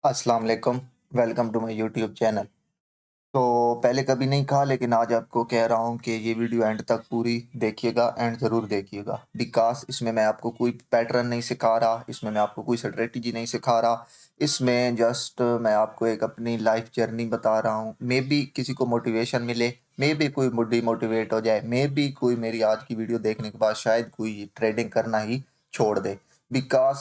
अस्सलाम वालेकुम, welcome to my YouTube channel. तो पहले कभी नहीं कहा लेकिन आज आपको कह रहा हूँ कि ये वीडियो एंड तक पूरी देखिएगा एंड ज़रूर देखिएगा। बिकॉज़ इसमें मैं आपको कोई पैटर्न नहीं सिखा रहा, इसमें मैं आपको कोई स्ट्रैटेजी नहीं सिखा रहा, इसमें जस्ट मैं आपको एक अपनी लाइफ़ जर्नी बता रहा हूँ। मेबी किसी को मोटिवेशन मिले, मेबी कोई डिमोटिवेट हो जाए, मेबी कोई मेरी आज की वीडियो देखने के बाद शायद कोई ट्रेडिंग करना ही छोड़ दे। बिकॉज़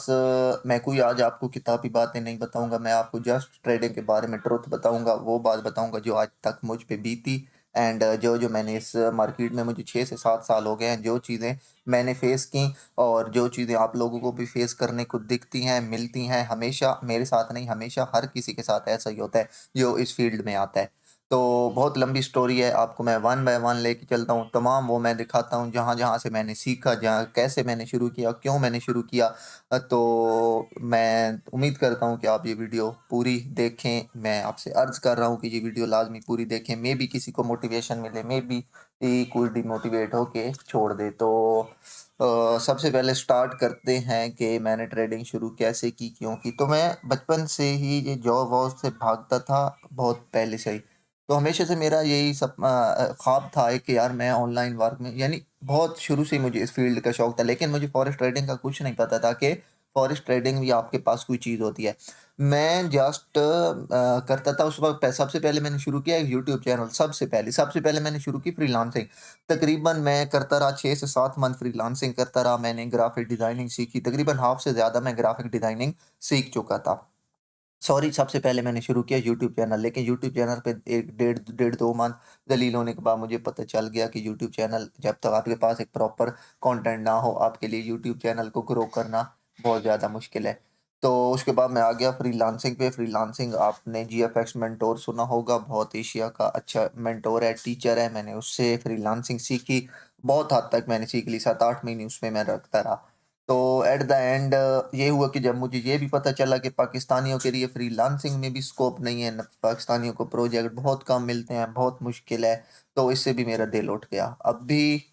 मैं कोई आज आपको किताबी बातें नहीं बताऊँगा, मैं आपको जस्ट ट्रेडिंग के बारे में ट्रुथ बताऊँगा, वो बात बताऊँगा जो आज तक मुझ पे बीती एंड जो-जो मैंने इस मार्केट में मुझे 6 से 7 साल हो गए हैं, जो चीज़ें मैंने फ़ेस की और जो चीज़ें आप लोगों को भी फ़ेस करने को दिखती हैं, मिलती हैं, हमेशा मेरे साथ नहीं, हमेशा हर किसी के साथ ऐसा ही होता है, जो इस फ़ील्ड में आता है। तो बहुत लंबी स्टोरी है, आपको मैं वन बाय वन लेके चलता हूँ, तमाम वो मैं दिखाता हूँ, जहाँ-जहाँ से मैंने सीखा, जहाँ कैसे मैंने शुरू किया, क्यों मैंने शुरू किया। तो मैं उम्मीद करता हूँ कि आप ये वीडियो पूरी देखें। मैं आपसे अर्ज़ कर रहा हूँ कि ये वीडियो लाज़मी पूरी देखें। मेबी किसी को मोटिवेशन मिले, मेबी कोई डिमोटिवेट होके छोड़ दे। तो सबसे पहले स्टार्ट करते हैं कि मैंने ट्रेडिंग शुरू कैसे की, क्यों की? तो मैं बचपन से ही ये जॉब-वॉब से भागता था, बहुत पहले से ही। तो हमेशा से मेरा यही ख्वाब था कि यार मैं ऑनलाइन वर्क में यानी बहुत शुरू से ही मुझे इस फ़ील्ड का शौक था, लेकिन मुझे फॉरेक्स ट्रेडिंग का कुछ नहीं पता था कि फॉरेक्स ट्रेडिंग भी आपके पास कोई चीज़ होती है। मैं जस्ट करता था उस वक़्त सबसे पहले मैंने शुरू किया एक यूट्यूब चैनल सबसे पहले मैंने शुरू की फ्रीलांसिंग। तकरीबन मैं करता रहा 6 से 7 मंथ फ्रीलांसिंग करता रहा, मैंने ग्राफ़िक डिज़ाइनिंग सीखी, तकरीबन हाफ़ से ज़्यादा मैं ग्राफ़िक डिज़ाइनिंग सीख चुका था। सॉरी सबसे पहले मैंने शुरू किया यूट्यूब चैनल, लेकिन यूट्यूब चैनल पे 1 डेढ़ 2 मंथ ज़लील होने के बाद मुझे पता चल गया कि यूट्यूब चैनल जब तक आपके पास एक प्रॉपर कंटेंट ना हो, आपके लिए यूट्यूब चैनल को ग्रो करना बहुत ज़्यादा मुश्किल है। तो उसके बाद मैं आ गया फ्रीलांसिंग पे। फ्रीलांसिंग आपने जीएफएक्स मेंटोर सुना होगा, बहुत एशिया का अच्छा मेंटोर है, टीचर है। मैंने उससे फ्रीलांसिंग सीखी, बहुत हद तक मैंने सीख ली, 7-8 महीने उसमें मैं रखता रहा। तो एट द एंड ये हुआ कि जब मुझे ये भी पता चला कि पाकिस्तानियों के लिए फ्रीलांसिंग में भी स्कोप नहीं है, न पाकिस्तानियों को प्रोजेक्ट बहुत कम मिलते हैं, बहुत मुश्किल है, तो इससे भी मेरा दिल उठ गया। अब भी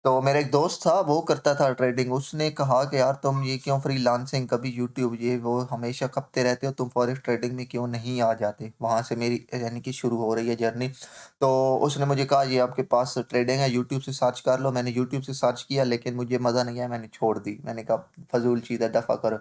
तो मेरा एक दोस्त था, वो करता था ट्रेडिंग, उसने कहा कि यार तुम ये क्यों फ्रीलांसिंग, कभी यूट्यूब ये वो हमेशा खपते रहते हो, तुम फॉरेक्स ट्रेडिंग में क्यों नहीं आ जाते? वहाँ से मेरी यानी कि शुरू हो रही है जर्नी। तो उसने मुझे कहा ये आपके पास ट्रेडिंग है, यूट्यूब से सर्च कर लो। मैंने यूट्यूब से सर्च किया लेकिन मुझे मज़ा नहीं आया, मैंने छोड़ दी। मैंने कहा फ़ज़ूल चीज़ है, दफ़ा करो।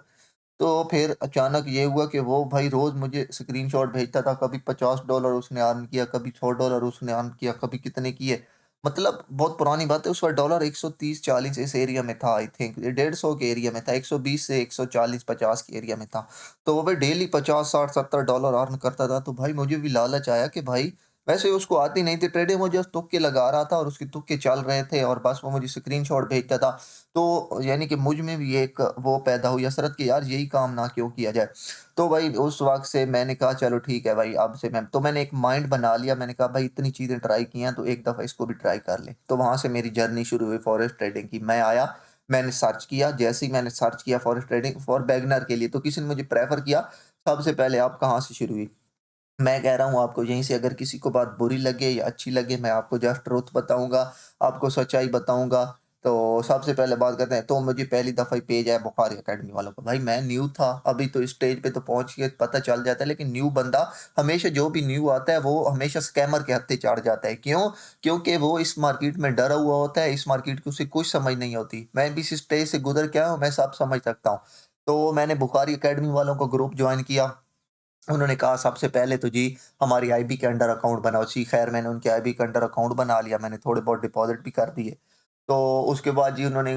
तो फिर अचानक ये हुआ कि वो भाई रोज़ मुझे स्क्रीनशॉट भेजता था, कभी $50 उसने अर्न किया, कभी $100 उसने अर्न किया, कभी कितने किए। मतलब बहुत पुरानी बात है, उस वक़्त डॉलर 130-40 इस एरिया में था आई थिंक, 150 के एरिया में था, 120 से 140-50 के एरिया में था। तो वो भाई डेली 50, 60, $70 अर्न करता था, तो भाई मुझे भी लालच आया कि भाई वैसे उसको आती नहीं थी ट्रेडिंग, वो जस्ट तुक्के लगा रहा था और उसके तुक्के चल रहे थे और बस वो मुझे स्क्रीनशॉट भेजता था। तो यानी कि मुझ में भी एक वो पैदा हुई हसरत कि यार यही काम ना क्यों किया जाए। तो भाई उस वक़्त से मैंने कहा चलो ठीक है भाई, अब से मैंने एक माइंड बना लिया, मैंने कहा भाई इतनी चीज़ें ट्राई की हैं तो एक दफ़ा इसको भी ट्राई कर लें। तो वहाँ से मेरी जर्नी शुरू हुई फॉरेक्स ट्रेडिंग की। मैं आया, मैंने सर्च किया, जैसे ही मैंने सर्च किया फॉरेक्स ट्रेडिंग फॉर बिगिनर के लिए, तो किसी ने मुझे प्रेफ़र किया, सबसे पहले आप कहाँ से शुरू हुई? मैं कह रहा हूँ आपको, यहीं से अगर किसी को बात बुरी लगे या अच्छी लगे, मैं आपको जस्ट ट्रुथ बताऊँगा, आपको सच्चाई बताऊँगा। तो सबसे पहले बात करते हैं, तो मुझे पहली दफ़ा ही पेज आया बुखारी अकेडमी वालों का। भाई मैं न्यू था, अभी तो स्टेज पे तो पहुँच के पता चल जाता है, लेकिन न्यू बंदा हमेशा, जो भी न्यू आता है वो हमेशा स्कैमर के हत्थे चढ़ जाता है। क्यों? क्योंकि वो इस मार्केट में डरा हुआ होता है, इस मार्केट की उसे कुछ समझ नहीं होती। मैं भी इस स्टेज से गुज़र के आया हूँ, मैं सब समझ सकता हूँ। तो मैंने बुखारी अकेडमी वालों का ग्रुप जॉइन किया। उन्होंने कहा सबसे पहले तो जी हमारी आईबी के अंडर अकाउंट बनाओ। जी खैर मैंने उनके आईबी के अंडर अकाउंट बना लिया, मैंने थोड़े बहुत डिपॉज़िट भी कर दिए। तो उसके बाद जी उन्होंने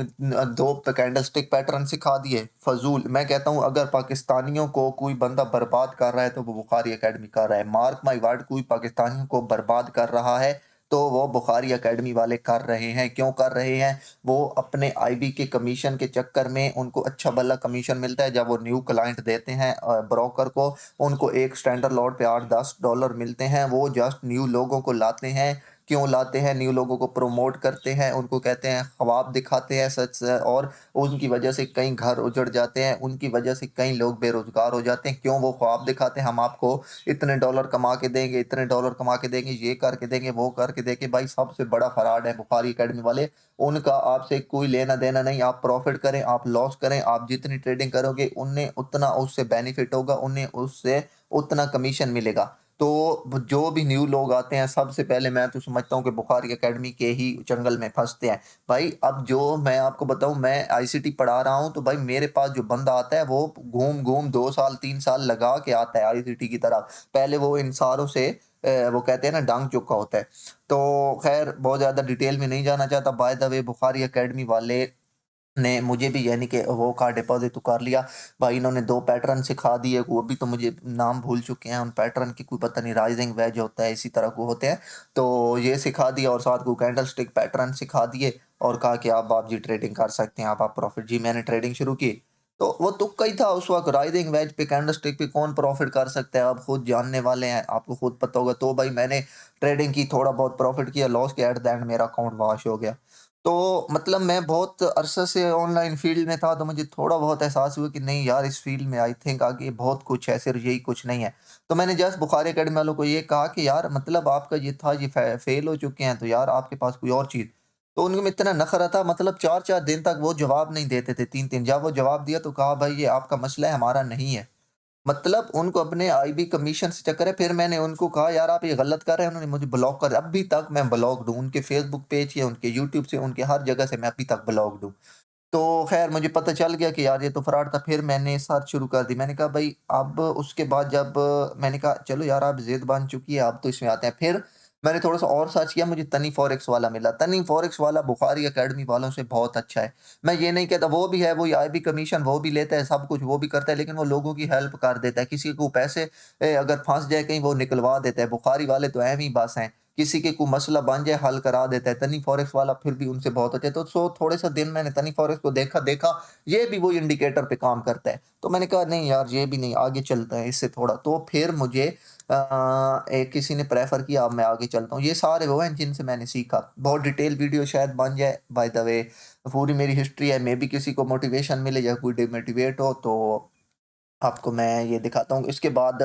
2 कैंडलस्टिक पैटर्न सिखा दिए, फ़ज़ूल। मैं कहता हूँ अगर पाकिस्तानियों को कोई बंदा बर्बाद कर रहा है तो वो बुखारी अकेडमी कर रहा है। मार्क माय वर्ड, कोई पाकिस्तानियों को बर्बाद कर रहा है तो वो बुखारी अकेडमी वाले कर रहे हैं। क्यों कर रहे हैं? वो अपने आईबी के कमीशन के चक्कर में उनको अच्छा भला कमीशन मिलता है जब वो न्यू क्लाइंट देते हैं ब्रोकर को, उनको एक स्टैंडर्ड लॉट पे $8-10 मिलते हैं। वो जस्ट न्यू लोगों को लाते हैं क्यों लाते हैं, न्यू लोगों को प्रमोट करते हैं, उनको कहते हैं ख्वाब दिखाते हैं सच और उनकी वजह से कई घर उजड़ जाते हैं, उनकी वजह से कई लोग बेरोज़गार हो जाते हैं। क्यों वो ख्वाब दिखाते हैं, हम आपको इतने डॉलर कमा के देंगे, इतने डॉलर कमा के देंगे, ये करके देंगे, वो करके देंगे। भाई सबसे बड़ा फ्रॉड है बुखारी अकेडमी वाले, उनका आपसे कोई लेना-देना नहीं। आप प्रॉफ़िट करें, आप लॉस करें, आप जितनी ट्रेडिंग करोगे, उन्हें उतना उससे बेनिफिट होगा, उन्हें उससे उतना कमीशन मिलेगा। तो जो भी न्यू लोग आते हैं, सबसे पहले मैं तो समझता हूँ कि बुखारी अकेडमी के ही चंगुल में फँसते हैं। भाई अब जो मैं आपको बताऊँ, मैं आईसीटी पढ़ा रहा हूँ, तो भाई मेरे पास जो बंदा आता है, वो घूम-घूम 2 साल, 3 साल लगा के आता है आईसीटी की तरफ। पहले वो इन सारों से वो कहते हैं ना डंग चुका होता है। तो ख़ैर बहुत ज़्यादा डिटेल में नहीं जाना चाहता। By the way Bukhari academy वाले ने मुझे भी यानी कि वो का डिपॉज़िट तो कर लिया। भाई इन्होंने 2 पैटर्न सिखा दिए, वो भी तो मुझे नाम भूल चुके हैं उन पैटर्न की, कोई पता नहीं राइज़िंग वेज होता है, इसी तरह को होते हैं। तो ये सिखा दिया और साथ को कैंडलस्टिक पैटर्न सिखा दिए और कहा कि अब आप जी ट्रेडिंग कर सकते हैं, अब आप प्रॉफ़िट जी मैंने ट्रेडिंग शुरू की। तो वो तुक्का ही था उस वक़्त, राइज़िंग वेज पे कैंडलस्टिक पे कौन प्रॉफ़िट कर सकता है, आप खुद जानने वाले हैं, आपको खुद पता होगा। तो भाई मैंने ट्रेडिंग की, थोड़ा बहुत प्रॉफ़िट किया, लॉस किया, एट द एंड मेरा अकाउंट वॉश हो गया। तो मतलब मैं बहुत अरसे से ऑनलाइन फ़ील्ड में था, तो मुझे थोड़ा बहुत एहसास हुआ कि नहीं यार, इस फ़ील्ड में आई थिंक आगे बहुत कुछ है, सिर्फ़ यही कुछ नहीं है। तो मैंने जस्ट बुखारी अकेडमी वालों को ये कहा कि यार मतलब आपका ये था, ये फ़ेल हो चुके हैं, तो यार आपके पास कोई और चीज़। तो उनमें इतना नख़रा था, मतलब 4-4 दिन तक वो जवाब नहीं देते थे, 3-3। जब वो जवाब दिया तो कहा भाई ये आपका मसला है, हमारा नहीं है। मतलब उनको अपने आईबी कमीशन से चक्कर है। फिर मैंने उनको कहा यार आप ये गलत कर रहे हैं, उन्होंने मुझे ब्लॉक कर, अभी तक मैं ब्लॉक्ड हूँ। उनके फ़ेसबुक पेज या उनके यूट्यूब से, उनके हर जगह से मैं अभी तक ब्लॉक्ड हूँ। तो ख़ैर मुझे पता चल गया कि यार ये तो फ्रॉड था। फिर मैंने सर्च शुरू कर दी। मैंने कहा भई अब उसके बाद जब मैंने कहा चलो यार अब ज़िद बन चुकी है, अब तो इसमें आते हैं। फिर मैंने थोड़ा-सा और सर्च किया, मुझे तनी फॉरेक्स वाला मिला। तनी फॉरेक्स वाला बुखारी अकेडमी वालों से बहुत अच्छा है। मैं ये नहीं कहता, वो भी है, वो आईबी कमीशन वो भी लेता है, सब कुछ वो भी करता है, लेकिन वो लोगों की हेल्प कर देता है। किसी को पैसे अगर फँस जाए कहीं, वो निकलवा देता है। बुखारी वाले तो ऐवें ही बस हैं। किसी के कोई मसला बन जाए, हल करा देता है। तनी फॉरेक्स वाला फिर भी उनसे बहुत अच्छा है। तो थोड़े से दिन मैंने तनी फॉरेक्स को देखा, ये भी वही इंडिकेटर पे काम करता है। तो मैंने कहा नहीं यार ये भी नहीं, आगे चलते हैं इससे थोड़ा। तो फिर मुझे एक किसी ने प्रेफ़र किया, अब मैं आगे चलता हूँ। ये सारे वो हैं जिनसे मैंने सीखा। बहुत डिटेल वीडियो शायद बन जाए, बाय द वे पूरी मेरी हिस्ट्री है, मेबी किसी को मोटिवेशन मिले या कोई डिमोटिवेट हो तो आपको मैं ये दिखाता हूँ। इसके बाद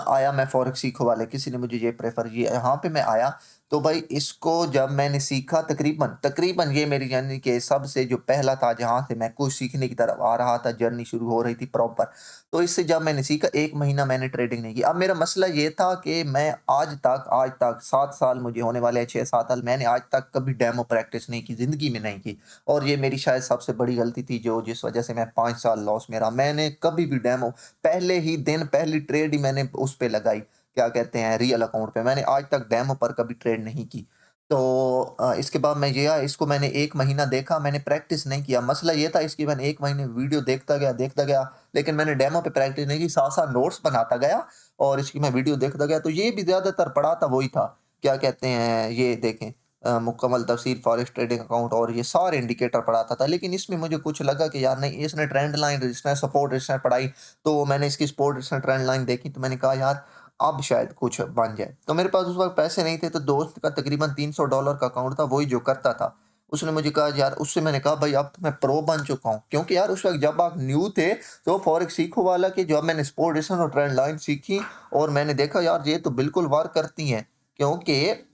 आया मैं फॉरेक्स सीखो वाले, किसी ने मुझे ये प्रेफ़र किया, यहाँ पे मैं आया, तो भाई इसको जब मैंने सीखा, तकरीबन तकरीबन ये मेरी यानी कि सबसे जो पहला था जहाँ से मैं कुछ सीखने की तरफ आ रहा था, जर्नी शुरू हो रही थी प्रॉपर। तो इससे जब मैंने सीखा, 1 महीना मैंने ट्रेडिंग नहीं की। अब मेरा मसला ये था कि मैं आज तक 7 साल मुझे होने वाले हैं, 6-7 साल, मैंने आज तक कभी डेमो प्रैक्टिस नहीं की, ज़िंदगी में नहीं की। और ये मेरी शायद सबसे बड़ी गलती थी, जो जिस वजह से मैं 5 साल लॉस में रहा। मैंने कभी भी डेमो, पहले ही दिन पहली ट्रेड ही मैंने उस पे लगाई, क्या कहते हैं, रियल अकाउंट पे। मैंने आज तक डेमो पर कभी ट्रेड नहीं की। तो इसके बाद मैं ये आया, इसको मैंने 1 महीना देखा, मैंने प्रैक्टिस नहीं किया। मसला ये था इसकी, मैंने 1 महीने वीडियो देखता गया, लेकिन मैंने डेमो पे प्रैक्टिस नहीं की, साथ-साथ नोट्स बनाता गया और इसकी मैं वीडियो देखता गया। तो ये भी ज़्यादातर पढ़ा था वही था, क्या कहते हैं, ये देखें मुकम्मल तफ़सील फॉरेक्स ट्रेडिंग अकाउंट और ये सारे इंडिकेटर पढ़ाता था। लेकिन इसमें मुझे कुछ लगा कि यार नहीं, इसने trend line, resistance, support, resistance पढ़ाई, तो मैंने इसकी सपोर्ट, रेजिस्टेंस, ट्रेंड लाइन देखी, तो मैंने कहा यार अब शायद कुछ बन जाए। तो मेरे पास उस वक़्त पैसे नहीं थे, तो दोस्त का तकरीबन $300 का अकाउंट था, वही जो करता था। उसने मुझे कहा यार, उससे मैंने कहा भाई अब तो मैं प्रो बन चुका हूँ। क्योंकि यार उस वक़्त जब आप न्यू थे, तो फॉरेक्स सीखो वाला की जब मैंने सपोर्ट, रेजिस्टेंस और ट्रेंड लाइन सीखी और मैंने देखा यार ये तो बिल्कुल वर्क करती हैं। क्योंकि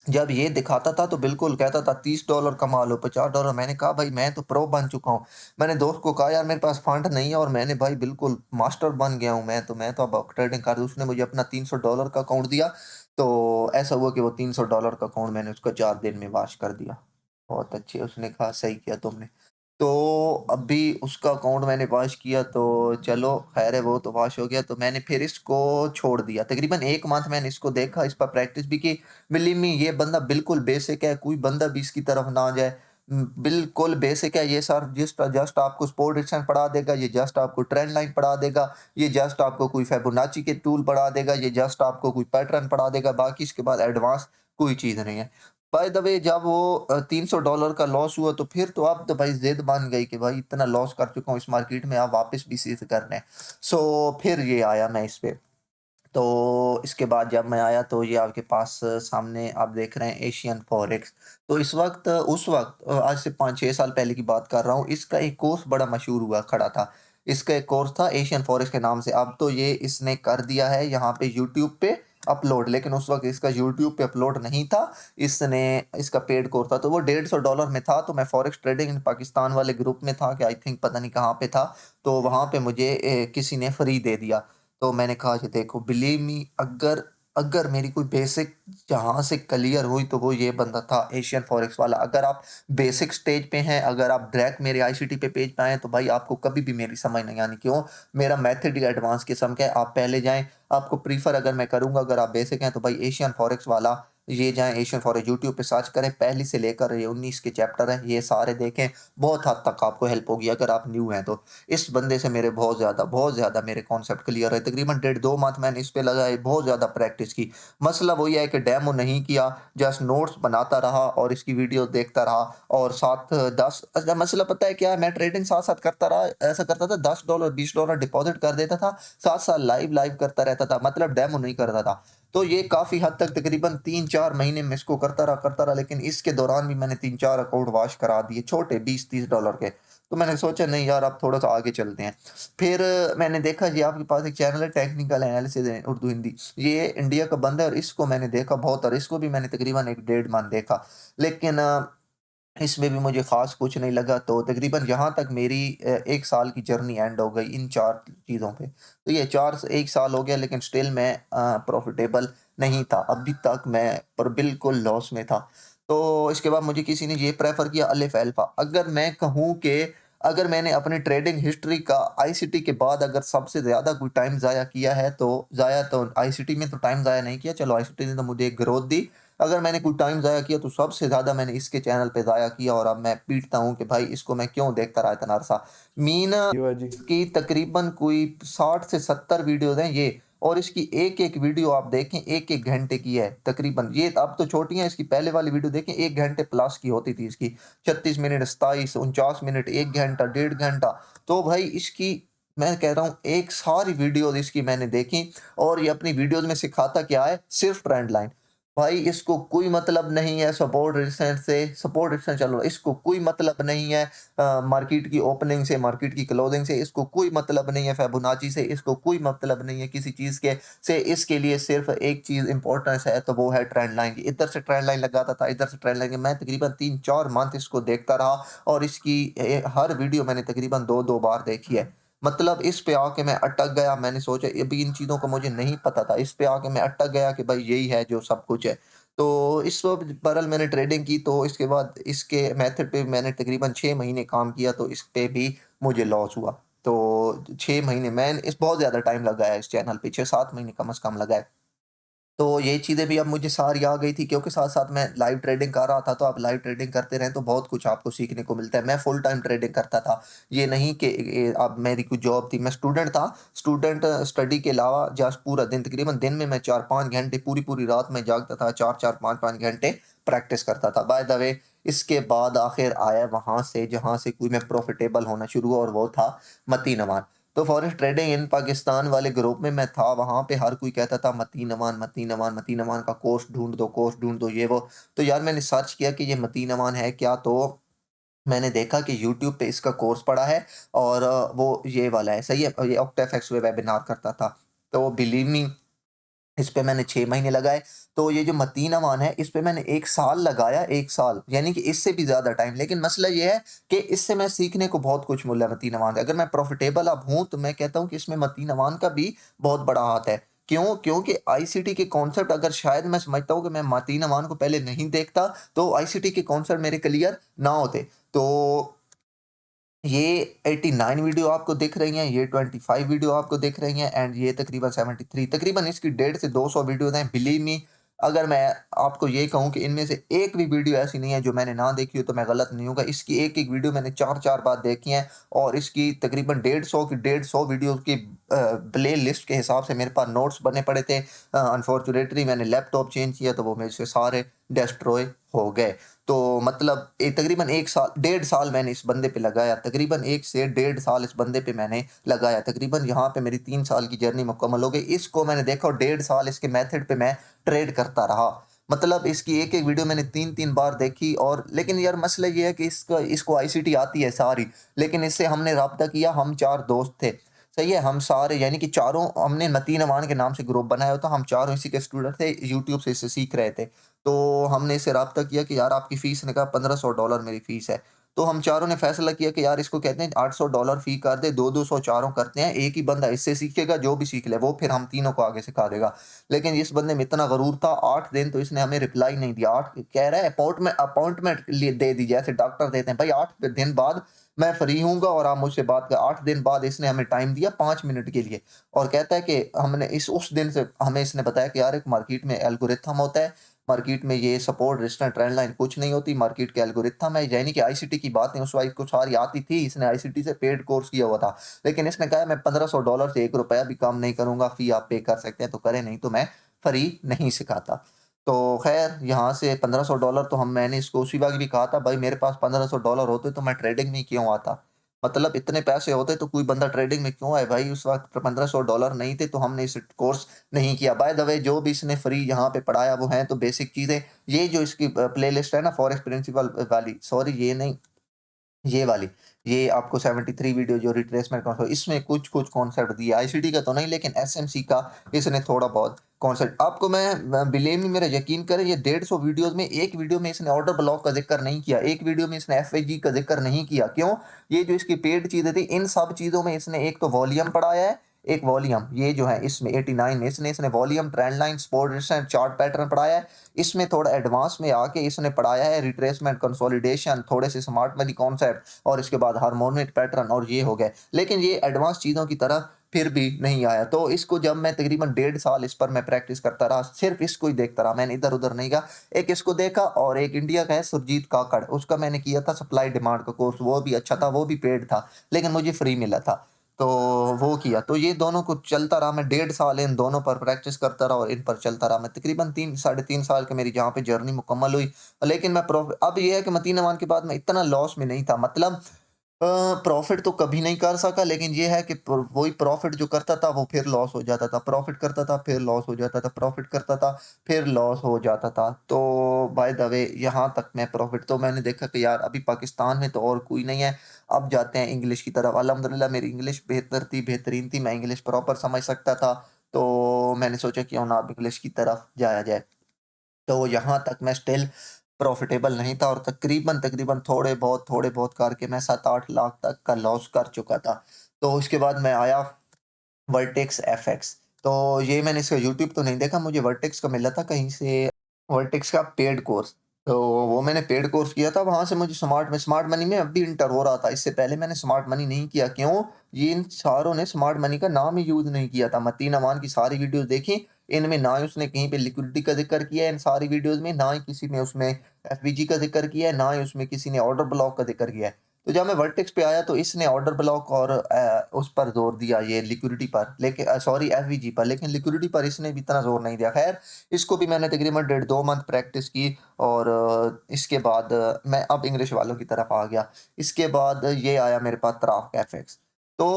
जब ये दिखाता था तो बिल्कुल कहता था $30 कमा लो, $50। मैंने कहा भाई मैं तो प्रो बन चुका हूँ। मैंने दोस्त को कहा यार मेरे पास फंड नहीं है और मैंने भाई बिल्कुल मास्टर बन गया हूँ मैं तो अब ट्रेडिंग कर दूँ। उसने मुझे अपना $300 का अकाउंट दिया। तो ऐसा हुआ कि वो $300 का अकाउंट मैंने उसको 4 दिन में वॉश कर दिया। बहुत अच्छी, उसने कहा सही किया तुमने। तो अभी उसका अकाउंट मैंने वॉश किया, तो चलो ख़ैर है, वो तो वॉश हो गया। तो मैंने फिर इसको छोड़ दिया। तकरीबन 1 मंथ मैंने इसको देखा, इस पर प्रैक्टिस भी की। बिलीव मी ये बंदा बिल्कुल बेसिक है, कोई बंदा भी इसकी तरफ ना जाए। बिल्कुल बेसिक है ये सर, जस्ट जस्ट आपको सपोर्ट रेजिस्टेंस पढ़ा देगा, ये जस्ट आपको ट्रेंड लाइन पढ़ा देगा, ये जस्ट आपको कोई फिबोनाची के टूल पढ़ा देगा, ये जस्ट आपको कोई पैटर्न पढ़ा देगा, बाकी इसके बाद एडवांस कोई चीज़ नहीं है। बाय द वे जब वो $300 का लॉस हुआ, तो फिर तो अब तो भाई ज़िद बन गई कि भाई इतना लॉस कर चुका हूँ इस मार्केट में, अब वापस भी इसी से करना है। सो फिर ये आया मैं इस पे। तो इसके बाद जब मैं आया तो ये आपके पास सामने आप देख रहे हैं एशियन फॉरेक्स। तो इस वक़्त उस वक़्त आज से 5-6 साल पहले की बात कर रहा हूँ, इसका एक कोर्स बड़ा मशहूर हुआ खड़ा था। इसका एक कोर्स था एशियन फॉरेक्स के नाम से, अब तो ये इसने कर दिया है यहाँ पे यूट्यूब पे अपलोड, लेकिन उस वक़्त इसका यूट्यूब पे अपलोड नहीं था। इसने इसका पेड कोर्स था, तो वो $150 में था, तो मैं फॉरेक्स ट्रेडिंग इन पाकिस्तान वाले ग्रुप में था कि आई थिंक पता नहीं कहाँ पे था, तो वहाँ पे मुझे किसी ने फ्री दे दिया। तो मैंने कहा कि देखो बिलीव मी, अगर अगर मेरी कोई बेसिक जहाँ से क्लियर हुई तो वो ये बंदा था एशियन फॉरेक्स वाला। अगर आप बेसिक स्टेज पे हैं, अगर आप डायरेक्ट मेरे आईसीटी पे पेज पे आए हैं, तो भाई आपको कभी भी मेरी समझ नहीं आनी। क्यों? मेरा मेथड ही एडवांस किस्म का है। आप पहले जाएँ, आपको प्रेफ़र अगर मैं करूँगा, अगर आप बेसिक हैं तो भाई एशियन फॉरेक्स वाला ये जाएँ, एशियन फॉरेक्स यूट्यूब पे सर्च करें, पहली से लेकर ये 19 के चैप्टर हैं, ये सारे देखें। बहुत हद तक आपको हेल्प होगी अगर आप न्यू हैं तो। इस बंदे से मेरे बहुत ज़्यादा मेरे कॉन्सेप्ट क्लियर है। तकरीबन डेढ़ 2 मंथ मैंने इस पे लगाए, बहुत ज़्यादा प्रैक्टिस की। मसला वही है कि डेमो नहीं किया, जस्ट नोट्स बनाता रहा और इसकी वीडियो देखता रहा, और साथ 10 अच्छा मसला पता है क्या है, मैं ट्रेडिंग साथ-साथ करता रहा, ऐसा करता था $10 $20 डिपॉज़िट कर देता था, साथ-साथ लाइव करता रहता था, मतलब डेमो नहीं करता था। तो ये काफ़ी हद तक तकरीबन 3-4 महीने मैं इसको करता रहा, लेकिन इसके दौरान भी मैंने 3-4 अकाउंट वॉश करा दिए, छोटे $20-30 के। तो मैंने सोचा नहीं यार, अब थोड़ा-सा आगे चलते हैं। फिर मैंने देखा जी आपके पास एक चैनल है टेक्निकल एनालिसिस है उर्दू हिंदी। ये इंडिया का बंदा है और इसको मैंने देखा बहुत, और इसको भी मैंने तकरीबन 1 डेढ़ मंथ देखा। लेकिन इसमें भी मुझे ख़ास कुछ नहीं लगा, तो तकरीबन यहाँ तक मेरी 1 साल की जर्नी एंड हो गई इन 4 चीज़ों पे। तो ये 4 स 1 साल हो गया, लेकिन स्टिल मैं प्रॉफ़िटेबल नहीं था। अभी तक मैं पर बिल्कुल लॉस में था। तो इसके बाद मुझे किसी ने ये प्रेफ़र किया अलिफ़ अल्फ़ा। अगर मैं कहूँ कि अगर मैंने अपनी ट्रेडिंग हिस्ट्री का आईसीटी के बाद अगर सबसे ज़्यादा कोई टाइम ज़ाया किया है, तो ज़ाया तो आईसीटी में तो टाइम ज़ाया नहीं किया, चलो आईसीटी ने तो मुझे एक ग्रोथ दी। अगर मैंने कोई टाइम ज़ाया किया तो सबसे ज़्यादा मैंने इसके चैनल पे ज़ाया किया, और अब मैं पीटता हूँ कि भाई इसको मैं क्यों देखता रहा इतना अरसा। मीन युवा जी। इसकी तकरीबन कोई 60 से 70 वीडियोज़ हैं ये, और इसकी एक-एक वीडियो आप देखें 1-1 घंटे की है तकरीबन। ये अब तो छोटी है, इसकी पहले वाली वीडियो देखें 1 घंटे प्लस की होती थी इसकी। 36 मिनट, 27, 49 मिनट, 1 घंटा, डेढ़ घंटा। तो भाई इसकी मैं कह रहा हूँ एक सारी वीडियोज़ इसकी मैंने देखी, और ये अपनी वीडियोज़ में सिखाता क्या है? सिर्फ़ ट्रेंड लाइन। भाई इसको कोई मतलब नहीं है सपोर्ट रेजिस्टेंस से, सपोर्ट रेजिस्टेंस चल रहा है, इसको कोई मतलब नहीं है मार्केट की ओपनिंग से, मार्केट की क्लोजिंग से, इसको कोई मतलब नहीं है फिबोनाची से, इसको कोई मतलब नहीं है किसी चीज़ के से। इसके लिए सिर्फ़ एक चीज़ इम्पोर्टेंस है, तो वो है ट्रेंड लाइन की। इधर से ट्रेंड लाइन लगाता था, इधर से ट्रेंड लाइन, मैं तकरीबन 3-4 मंथ इसको देखता रहा, और इसकी हर वीडियो मैंने तकरीबन 2-2 बार देखी है। मतलब इस पे आके मैं अटक गया, मैंने सोचा अभी इन चीज़ों का मुझे नहीं पता था, इस पे आके मैं अटक गया कि भाई यही है जो सब कुछ है। तो इस वक़्त बहरहाल मैंने ट्रेडिंग की, तो इसके बाद इसके मेथड पे मैंने तकरीबन 6 महीने काम किया, तो इस पे भी मुझे लॉस हुआ। तो 6 महीने मैंने इस बहुत ज़्यादा टाइम लगाया इस चैनल पे, 6-7 महीने कम से कम लगाए। तो ये चीज़ें भी अब मुझे सारी आ गई थी, क्योंकि साथ-साथ मैं लाइव ट्रेडिंग कर रहा था, तो आप लाइव ट्रेडिंग करते रहें तो बहुत कुछ आपको सीखने को मिलता है। मैं फुल टाइम ट्रेडिंग करता था। ये नहीं कि अब मेरी कोई जॉब थी, मैं स्टूडेंट था। स्टूडेंट स्टडी के अलावा जस्ट पूरा दिन तकरीबन दिन में मैं 4-5 घंटे पूरी-पूरी रात मैं जागता था, 4-4 5-5 घंटे प्रैक्टिस करता था। बाय द वे इसके बाद आखिर आया वहाँ से जहाँ से कोई मैं प्रॉफ़िटेबल होना शुरू हुआ, और वो था मतीन अमान। तो फॉरेक्स ट्रेडिंग इन पाकिस्तान वाले ग्रुप में मैं था, वहाँ पे हर कोई कहता था मतीन अमान, मतीन अमान, मतीन अमान का कोर्स ढूँढ दो ये वो। तो यार मैंने सर्च किया कि ये मतीन अमान है क्या? तो मैंने देखा कि यूट्यूब पे इसका कोर्स पड़ा है, और वो ये वाला है, सही है? ये ऑक्टेफेक्स पे वेबिनार करता था। तो बिलीव मी इस पे मैंने 6 महीने लगाए। तो ये जो मतीन अमान है, इस पे मैंने 1 साल लगाया, 1 साल, यानी कि इससे भी ज़्यादा टाइम। लेकिन मसला ये है कि इससे मैं सीखने को बहुत कुछ मिला है मतीन अमान से। अगर मैं प्रॉफ़िटेबल अब हूँ, तो मैं कहता हूँ कि इसमें मतीन अमान का भी बहुत बड़ा हाथ है। क्यों? क्योंकि आईसीटी के कॉन्सेप्ट अगर शायद मैं समझता हूँ कि मैं मतीन अमान को पहले नहीं देखता, तो आईसीटी के कॉन्सेप्ट मेरे क्लियर ना होते। तो ये 89 वीडियो आपको दिख रही हैं, ये 25 वीडियो आपको दिख रही हैं, एंड ये तकरीबन 73, तकरीबन इसकी 150 से 200 वीडियोज़ हैं। बिलीव मी, अगर मैं आपको ये कहूँ कि इनमें से एक भी वीडियो ऐसी नहीं है जो मैंने ना देखी हो, तो मैं गलत नहीं होऊँगा। इसकी एक-एक वीडियो मैंने 4-4 बार देखी है, और इसकी तकरीबन 150 वीडियोज़ की प्लेलिस्ट के हिसाब से मेरे पास नोट्स बने पड़े थे। अनफॉर्चुनेटली मैंने लैपटॉप चेंज किया, तो वो मेरे से सारे डिस्ट्रॉय हो गए। तो मतलब तकरीबन 1 साल, 1.5 साल मैंने इस बंदे पे लगाया, तकरीबन 1 से 1.5 साल इस बंदे पे मैंने लगाया। तकरीबन यहाँ पे मेरी 3 साल की जर्नी मुकम्मल हो गई। इसको मैंने देखा और 1.5 साल इसके मेथड पे मैं ट्रेड करता रहा। मतलब इसकी एक-एक वीडियो मैंने 3-3 बार देखी, और लेकिन यार मसला ये है कि इसको आईसीटी आती है सारी, लेकिन इससे हमने राब्ता किया, हम 4 दोस्त थे। सही है, हम सारे यानी कि चारों हमने मतीन अमान के नाम से ग्रुप बनाया होता, हम चारों इसी के स्टूडेंट थे, यूट्यूब से इससे सीख रहे थे। तो हमने इससे राब्ता किया कि यार आपकी फ़ीस, ने कहा $1500 मेरी फ़ीस है। तो हम चारों ने फ़ैसला किया कि यार इसको कहते हैं $800 फ़ी कर दे, 2-200 चारों करते हैं, एक ही बंदा इससे सीखेगा, जो भी सीख ले वो फिर हम तीनों को आगे सिखा देगा। लेकिन इस बंदे में इतना गरूर था, 8 दिन तो इसने हमें रिप्लाई नहीं दिया। 8 कह रहा है अपॉइंटमेंट लिए दे दी, जैसे डॉक्टर देते हैं, भाई 8 दिन बाद मैं फ्री हूँगा और आप मुझसे बात कर। 8 दिन बाद इसने हमें टाइम दिया 5 मिनट के लिए, और कहता है कि हमने इस उस दिन से हमें इसने बताया कि यार एक मार्केट में एल्गोरिथम होता है, मार्केट में ये सपोर्ट, रेजिस्टेंस, ट्रेंड लाइन कुछ नहीं होती, मार्केट के एल्गोरिथम है। यानी कि आईसीटी की बातें उस वाइफ को सारी आती थी, इसने आईसीटी से पेड कोर्स किया हुआ था। लेकिन इसने कहा मैं $1500 से ₹1 भी कम नहीं करूँगा, फ़ी आप पे कर सकते हैं तो करें, नहीं तो मैं फ्री नहीं सिखाता। तो ख़ैर यहाँ से $1500 तो हम मैंने इसको उसी वक़्त भी कहा था, भाई मेरे पास $1500 होते तो मैं ट्रेडिंग में क्यों आता? मतलब इतने पैसे होते तो कोई बंदा ट्रेडिंग में क्यों आए भाई? उस वक़्त $1500 नहीं थे तो हमने इस कोर्स नहीं किया। बाय द वे जो भी इसने फ्री यहाँ पे पढ़ाया वो हैं तो बेसिक चीज़ें। ये जो इसकी प्लेलिस्ट है ना फॉरेक्स प्रिंसिपल वाली, सॉरी ये नहीं, ये वाली, ये आपको 73 वीडियो जो रिट्रेसमेंट कॉन्सेप्ट, इसमें कुछ-कुछ कॉन्सेप्ट दिए। आईसीटी का तो नहीं, लेकिन एसएमसी का इसने थोड़ा बहुत कॉन्सेप्ट आपको मैं बिलीव मी, मेरा यकीन करें, ये 150 वीडियोज़ में एक वीडियो में इसने ऑर्डर ब्लॉक का ज़िक्र नहीं किया, एक वीडियो में इसने एफएजी का ज़िक्र नहीं किया। क्यों? ये जो इसकी पेड चीज़ें थी, इन सब चीज़ों में इसने एक तो वॉल्यूम पढ़ाया है, एक वॉल्यूम ये जो है इसमें 89 में इसने volume, trend line, support, resistance, chart pattern पढ़ाया है। इसमें थोड़ा एडवांस में आके इसने पढ़ाया है रिट्रेसमेंट, कंसोलिडेशन, थोड़े से स्मार्ट मनी कॉन्सेप्ट, और इसके बाद हार्मोनिक पैटर्न, और ये हो गए। लेकिन ये एडवांस चीज़ों की तरह फिर भी नहीं आया। तो इसको जब मैं तकरीबन 1.5 साल इस पर मैं प्रैक्टिस करता रहा, सिर्फ़ इसको ही देखता रहा, मैंने इधर-उधर नहीं गया। एक इसको देखा, और एक इंडिया का है सुरजीत काकड़, उसका मैंने किया था सप्लाई डिमांड का कोर्स, वो भी अच्छा था, वो भी पेड था, लेकिन मुझे फ्री मिला था। तो वो किया, तो ये दोनों कुछ चलता रहा, मैं 1.5 साल इन दोनों पर प्रैक्टिस करता रहा और इन पर चलता रहा। मैं तकरीबन 3 साढ़े 3 साल की मेरी जहाँ पे जर्नी मुकम्मल हुई। लेकिन मैं अब ये है कि मतीन अमान के बाद मैं इतना लॉस में नहीं था, मतलब प्रॉफ़िट तो कभी नहीं कर सका, लेकिन ये है कि वही प्रॉफ़िट जो करता था वो फिर लॉस हो जाता था, प्रॉफ़िट करता था फिर लॉस हो जाता था, प्रॉफ़िट करता था फिर लॉस हो जाता था। तो बाय द वे यहाँ तक मैं प्रॉफ़िट, तो मैंने देखा कि यार अभी पाकिस्तान में तो और कोई नहीं है, अब जाते हैं इंग्लिश की तरफ। अल्हम्दुलिल्लाह मेरी इंग्लिश बेहतर थी, बेहतरीन थी, मैं इंग्लिश प्रॉपर समझ सकता था, तो मैंने सोचा क्यों ना अब इंग्लिश की तरफ जाया जाए। तो यहाँ तक मैं स्टिल प्रॉफ़िटेबल नहीं था, और तकरीबन थोड़े बहुत करके मैं 7-8 लाख तक का लॉस कर चुका था। तो उसके बाद मैं आया वर्टेक्स एफएक्स। तो ये मैंने इसका यूट्यूब तो नहीं देखा, मुझे वर्टेक्स का मिला था कहीं से, वर्टेक्स का पेड कोर्स। तो वो मैंने पेड कोर्स किया था, वहाँ से मुझे स्मार्ट मनी में अब भी एंटर हो रहा था। इससे पहले मैंने स्मार्ट मनी नहीं किया, क्यों? ये इन सारों ने स्मार्ट मनी का नाम ही यूज़ नहीं किया था। मतीन अमान की सारी वीडियोज़ देखी, इनमें ना ही उसने कहीं पे लिक्विडिटी का ज़िक्र किया है इन सारी वीडियोज़ में, ना ही किसी ने उसमें एफवीजी का ज़िक्र किया है, ना ही उसमें किसी ने ऑर्डर ब्लॉक का ज़िक्र किया है। तो जब मैं वर्टेक्स पे आया तो इसने ऑर्डर ब्लॉक और उस पर ज़ोर दिया, ये लिक्विडिटी पर, लेकिन सॉरी एफवीजी पर, लेकिन लिक्विडिटी पर इसने भी इतना ज़ोर नहीं दिया। ख़ैर इसको भी मैंने तकरीबन डेढ़ 2 मंथ प्रैक्टिस की, और इसके बाद मैं अब इंग्लिश वालों की तरफ आ गया। इसके बाद ये आया मेरे पास त्राक एफएक्स। तो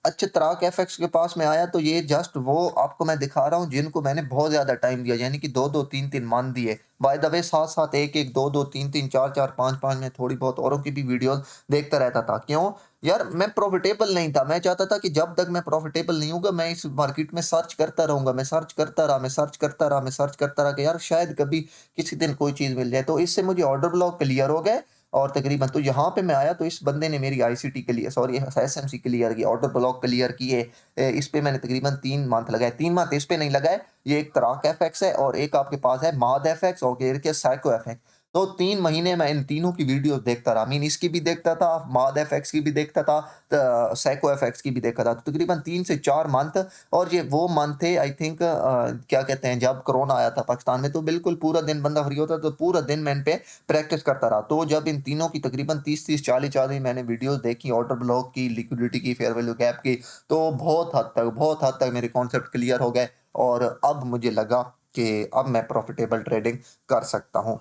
अच्छा, त्राक एफएक्स के पास मैं आया तो ये जस्ट वो आपको मैं दिखा रहा हूँ जिनको मैंने बहुत ज़्यादा टाइम दिया, यानी कि 2-2 3-3 मंथ दिए। बाय द वे साथ-साथ 1-1 2-2 3-3 4-4 5-5 में थोड़ी बहुत औरों की भी वीडियोज़ देखता रहता था। क्यों? यार मैं प्रॉफ़िटेबल नहीं था। मैं चाहता था कि जब तक मैं प्रॉफ़िटेबल नहीं होऊँगा मैं इस मार्केट में सर्च करता रहूँगा। मैं सर्च करता रहा, मैं सर्च करता रहा, मैं सर्च करता रहा कि यार शायद कभी किसी दिन कोई चीज़ मिल जाए। तो इससे मुझे ऑर्डर ब्लॉक क्लियर हो गए, और तकरीबन तो यहाँ पे मैं आया तो इस बंदे ने मेरी ICT clear, sorry SMC clear की, ऑर्डर ब्लॉक क्लियर किए। इस पे मैंने तकरीबन 3 मंथ लगाए। 3 मंथ इस पे नहीं लगाए, ये एक तराक एफएक्स है और एक आपके पास है माद एफएक्स और एक है साइको एफएक्स। तो 3 महीने मैं इन तीनों की वीडियोज़ देखता रहा। आई मीन इसकी भी देखता था, माद एफएक्स की भी देखता था, साइको एफएक्स की भी देखा था। तो तकरीबन 3 से 4 मंथ, और ये वो मंथ थे आई थिंक क्या कहते हैं, जब कोरोना आया था पाकिस्तान में, तो बिल्कुल पूरा दिन बंदा फ्री होता तो पूरा दिन मैं इन पे प्रैक्टिस करता रहा। तो जब इन तीनों की तकरीबन 30-30 40-40 मैंने वीडियोज़ देखी, ऑर्डर ब्लॉक की, लिक्विडिटी की, फेयर वैल्यू गैप की, तो बहुत हद तक मेरे कॉन्सेप्ट क्लियर हो गए, और अब मुझे लगा कि अब मैं प्रॉफ़िटेबल ट्रेडिंग कर सकता हूँ।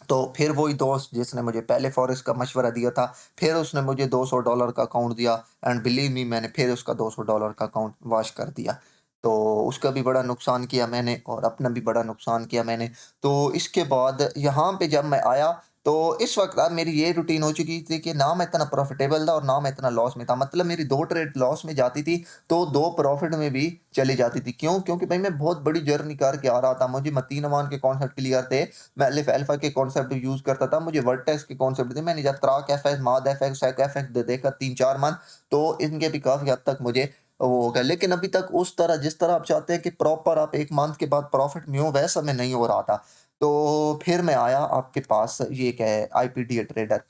तो फिर वही दोस्त जिसने मुझे पहले फ़ॉरेक्स का मशवरा दिया था, फिर उसने मुझे $200 का अकाउंट दिया एंड बिलीव मी मैंने फिर उसका $200 का अकाउंट वॉश कर दिया। तो उसका भी बड़ा नुकसान किया मैंने और अपना भी बड़ा नुकसान किया मैंने। तो इसके बाद यहाँ पे जब मैं आया तो इस वक़्त मेरी ये रूटीन हो चुकी थी कि ना मैं इतना प्रॉफ़िटेबल था और ना मैं इतना लॉस में था। मतलब मेरी 2 ट्रेड लॉस में जाती थी, तो 2 प्रॉफ़िट में भी चली जाती थी। क्यों? क्योंकि भाई मैं बहुत बड़ी जर्नी करके आ रहा था। मुझे मतीन अमान के कॉन्सेप्ट क्लियर थे। मैं अलिफ अल्फ़ा के कॉन्सेप्ट यूज़ करता था, मुझे वर्टेक्स के कॉन्सेप्ट थे। मैंने जब त्राक एफएक्स, माद एफएक्स, सेक एफएक्स देखा 3-4 मंथ, तो इनके भी काफ़ी हद तक मुझे वो हो गया। लेकिन अभी तक उस तरह जिस तरह आप चाहते हैं कि प्रॉपर आप 1 मंथ के बाद प्रॉफ़िट में हो, वैसा मैं नहीं हो रहा था। तो फिर मैं आया आपके पास, ये क्या है, आईपीडीए ट्रेडर।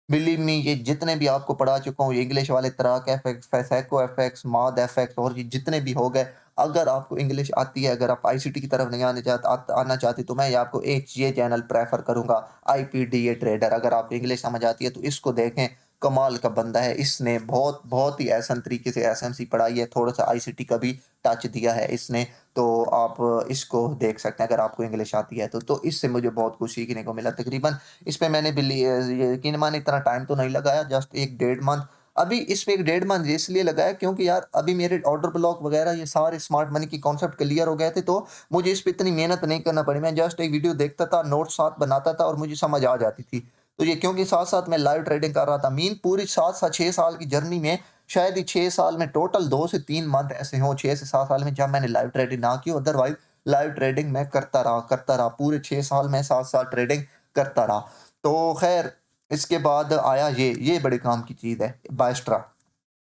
बिलीव मी ये जितने भी आपको पढ़ा चुका हूँ, ये इंग्लिश वाले त्राक एफएक्स, सेको एफएक्स, माद एफएक्स और ये जितने भी हो गए, अगर आपको इंग्लिश आती है, अगर आप आईसीटी की तरफ नहीं आना चाहते, तो मैं ये आपको एक ये चैनल प्रेफ़र करूँगा, आईपीडीए ट्रेडर। अगर आपको इंग्लिश समझ आती है तो इसको देखें, कमाल का बंदा है। इसने बहुत बहुत ही आसान तरीके से एसएमसी पढ़ाई है, थोड़ा-सा आईसीटी का भी टच दिया है इसने। तो आप इसको देख सकते हैं अगर आपको इंग्लिश आती है तो। तो इससे मुझे बहुत कुछ सीखने को मिला। तकरीबन इस पे मैंने ये यकीन मानिए इतना टाइम तो नहीं लगाया, जस्ट 1 डेढ़ मंथ। अभी इसमें 1 डेढ़ मंथ इसलिए लगाया क्योंकि यार अभी मेरे ऑर्डर ब्लॉक वगैरह ये सारे स्मार्ट मनी के कॉन्सेप्ट क्लियर हो गए थे, तो मुझे इस पे इतनी मेहनत नहीं करना पड़ी। मैं जस्ट एक वीडियो देखता था, नोट्स साथ बनाता था और मुझे समझ आ जाती थी। तो ये क्योंकि साथ-साथ मैं लाइव ट्रेडिंग कर रहा था। मीन पूरी 7 6 साल की जर्नी में शायद ही 6 साल में टोटल 2 से 3 मंथ ऐसे हों 6 से 7 साल में जब मैंने लाइव ट्रेडिंग ना की, अदरवाइज़ लाइव ट्रेडिंग मैं करता रहा। पूरे 6 साल में 7 साल ट्रेडिंग करता रहा। तो ख़ैर इसके बाद आया ये बड़े काम की चीज़ है, बायस्ट्रा।